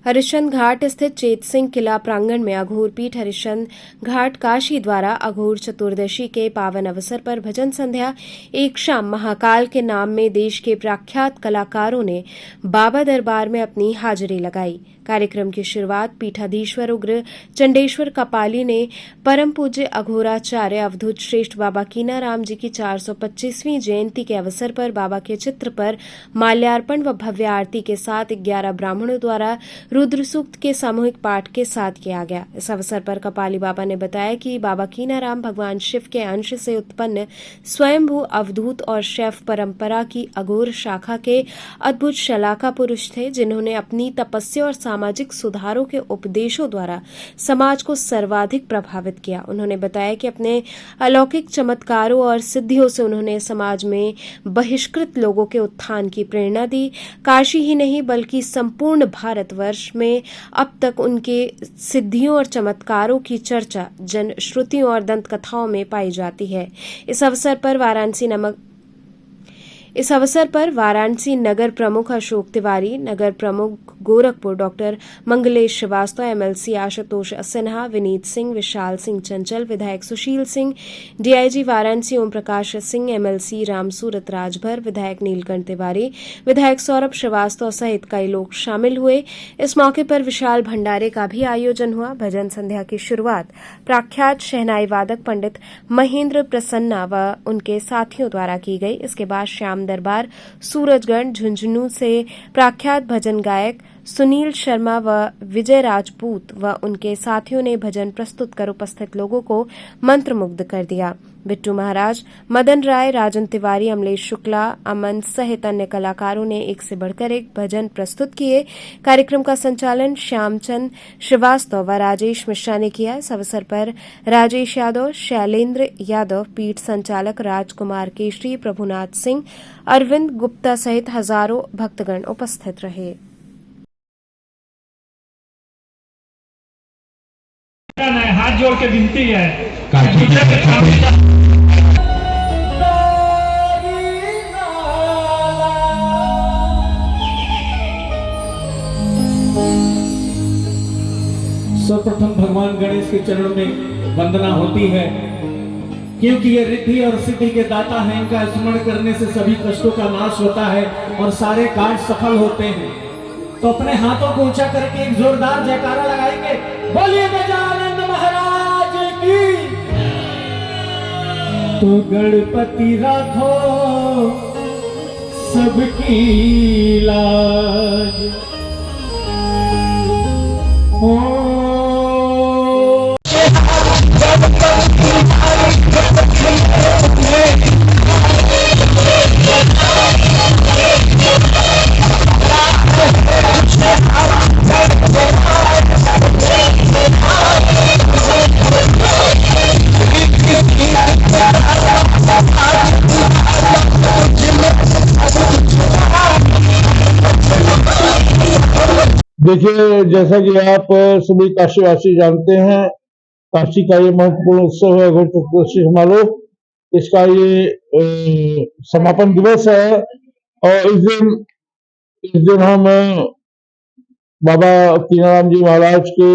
हरिश्चंद्र घाट स्थित चेत सिंह किला प्रांगण में अघोर पीठ हरिश्चंद्र घाट काशी द्वारा अघोर चतुर्दशी के पावन अवसर पर भजन संध्या एक शाम महाकाल के नाम में देश के प्रख्यात कलाकारों ने बाबा दरबार में अपनी हाजिरी लगाई। कार्यक्रम की शुरुआत पीठाधीश्वर उग्र चंडेश्वर कपाली ने परम पूज्य अघोराचार्य अवधूत श्रेष्ठ बाबा कीनाराम जी की 425वीं जयंती के अवसर पर बाबा के चित्र पर माल्यार्पण व भव्य आरती के साथ 11 ब्राह्मणों द्वारा रुद्र सूक्त के सामूहिक पाठ के साथ किया गया। इस अवसर पर कपाली बाबा ने बताया कि बाबा कीनाराम भगवान शिव के अंश से उत्पन्न स्वयंभू अवधूत और शैव परंपरा की अघोर शाखा के अद्भुत शलाका पुरुष थे, जिन्होंने अपनी तपस्या और सामाजिक सुधारों के उपदेशों द्वारा समाज को सर्वाधिक प्रभावित किया। उन्होंने बताया कि अपने अलौकिक चमत्कारों और सिद्धियों से उन्होंने समाज में बहिष्कृत लोगों के उत्थान की प्रेरणा दी। काशी ही नहीं बल्कि संपूर्ण भारतवर्ष में अब तक उनके सिद्धियों और चमत्कारों की चर्चा जनश्रुतियों और दंत कथाओं में पाई जाती है। इस अवसर पर वाराणसी नगर प्रमुख अशोक तिवारी, नगर प्रमुख गोरखपुर डॉक्टर मंगलेश श्रीवास्तव, एमएलसी आशुतोष सिन्हा, विनीत सिंह, विशाल सिंह चंचल, विधायक सुशील सिंह, डीआईजी वाराणसी ओम प्रकाश सिंह, एमएलसी रामसूरत राजभर, विधायक नीलकंठ तिवारी, विधायक सौरभ श्रीवास्तव सहित कई लोग शामिल हुए। इस मौके पर विशाल भंडारे का भी आयोजन हुआ। भजन संध्या की शुरुआत प्रख्यात शहनाई वादक पंडित महेंद्र प्रसन्ना व उनके साथियों द्वारा की गई। इसके बाद श्याम दरबार सूरजगढ़ झुंझुनू से प्रख्यात भजन गायक सुनील शर्मा व विजय राजपूत व उनके साथियों ने भजन प्रस्तुत कर उपस्थित लोगों को मंत्रमुग्ध कर दिया। बिट्टू महाराज, मदन राय, राजन तिवारी, अमलेश शुक्ला, अमन सहित अन्य कलाकारों ने एक से बढ़कर एक भजन प्रस्तुत किए। कार्यक्रम का संचालन श्यामचंद श्रीवास्तव व राजेश मिश्रा ने किया। इस अवसर पर राजेश यादव, शैलेंद्र यादव, पीठ संचालक राजकुमार केशरी, प्रभुनाथ सिंह, अरविंद गुप्ता सहित हजारों भक्तगण उपस्थित रहे। हाथ जोड़ के विनती है सर्वप्रथम भगवान गणेश के चरणों में वंदना होती है, क्योंकि ये रिद्धि और सिद्धि के दाता हैं। इनका स्मरण करने से सभी कष्टों का नाश होता है और सारे कार्य सफल होते हैं। तो अपने हाथों को ऊंचा करके एक जोरदार जयकारा लगाएंगे। बोलिए गजानन महाराज की। तो गणपति राखो सबकी लाज। देखिए, जैसा कि आप सभी काशीवासी जानते हैं, काशी का ये महत्वपूर्ण उत्सव है अघोर चतुर्दशी समारोह। इसका ये समापन दिवस है और इस दिन हम बाबा कीनाराम जी महाराज के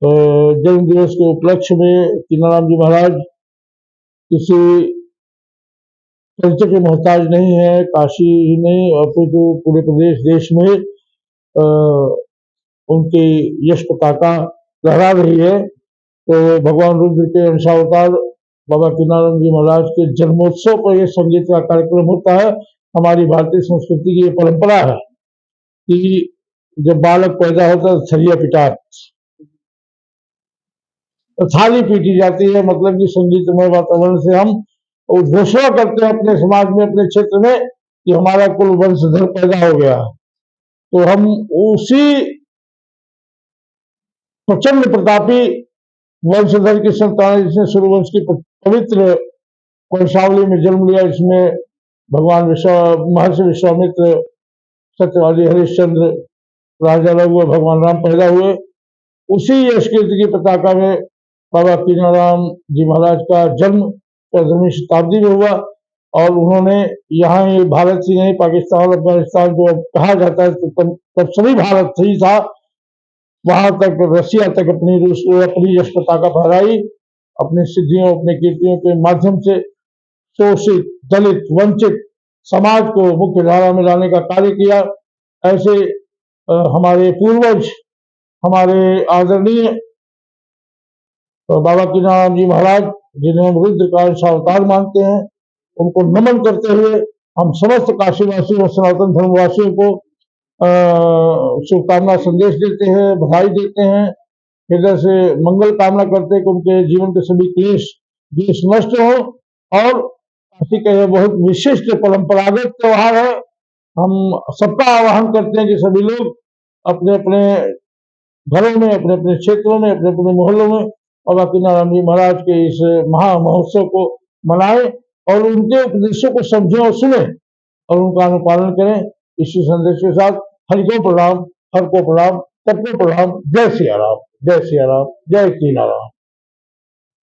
जन्म दिवस के उपलक्ष्य में कीनाराम जी महाराज किसी परिचय के मोहताज नहीं है। काशी ही नहीं अपितु पूरे प्रदेश देश में उनकी यश पताका लहरा रही है। तो भगवान रुद्र के अंशावतार बाबा कीनाराम जी महाराज के जन्मोत्सव पर यह संगीत का कार्यक्रम होता है। हमारी भारतीय संस्कृति की ये परंपरा है कि जब बालक पैदा होता है छरिया पिटा थाली पीटी जाती है। मतलब कि संगीतमय वातावरण से हम घोषणा करते हैं अपने समाज में, अपने क्षेत्र में कि हमारा कुल वंशधर पैदा हो गया। तो हम उसी प्रचंड प्रतापी वंशधर की संतान जिसने सूर्यवंश की पवित्र वंशावली में जन्म लिया, इसमें भगवान महर्षि विश्वामित्र, सत्यवादी हरिश्चंद्र, राजा रघु, भगवान राम पैदा हुए। उसी यश कीर्ति की पताका में बाबा कीनाराम जी महाराज का जन्म 14वीं शताब्दी में हुआ और उन्होंने यहाँ ये भारत ही नहीं पाकिस्तान और अफगानिस्तान जो कहा जाता है तो तब सभी भारत ही था, वहां तक रसिया तक अपनी यश पताका फहराई। अपनी सिद्धियों अपनी कीर्तियों के माध्यम से शोषित दलित वंचित समाज को मुख्य धारा में लाने का कार्य किया। ऐसे हमारे पूर्वज हमारे आदरणीय बाबा कीनाराम जी महाराज, जिन्हें हम रुद्रकांश अवतार मानते हैं, उनको नमन करते हुए हम समस्त काशीवासियों और सनातन धर्मवासियों को शुभकामना संदेश देते हैं, बधाई देते हैं, हृदय से मंगल कामना करते हैं कि उनके जीवन के सभी क्लेश नष्ट हो। और काशी का यह बहुत विशिष्ट परंपरागत त्योहार है। हम सबका आह्वान करते हैं कि सभी लोग अपने अपने घरों में, अपने अपने क्षेत्रों में, अपने अपने मोहल्लों में बाबा कीनाराम जी महाराज के इस महा महोत्सव को मनाएं और उनके उपदेशों को समझें और सुने और उनका अनुपालन करें। इसी संदेश के साथ हरि को प्रणाम, हर को प्रणाम, सबको प्रणाम। जय सिया राम, जय सिया राम, जय कीनाराम।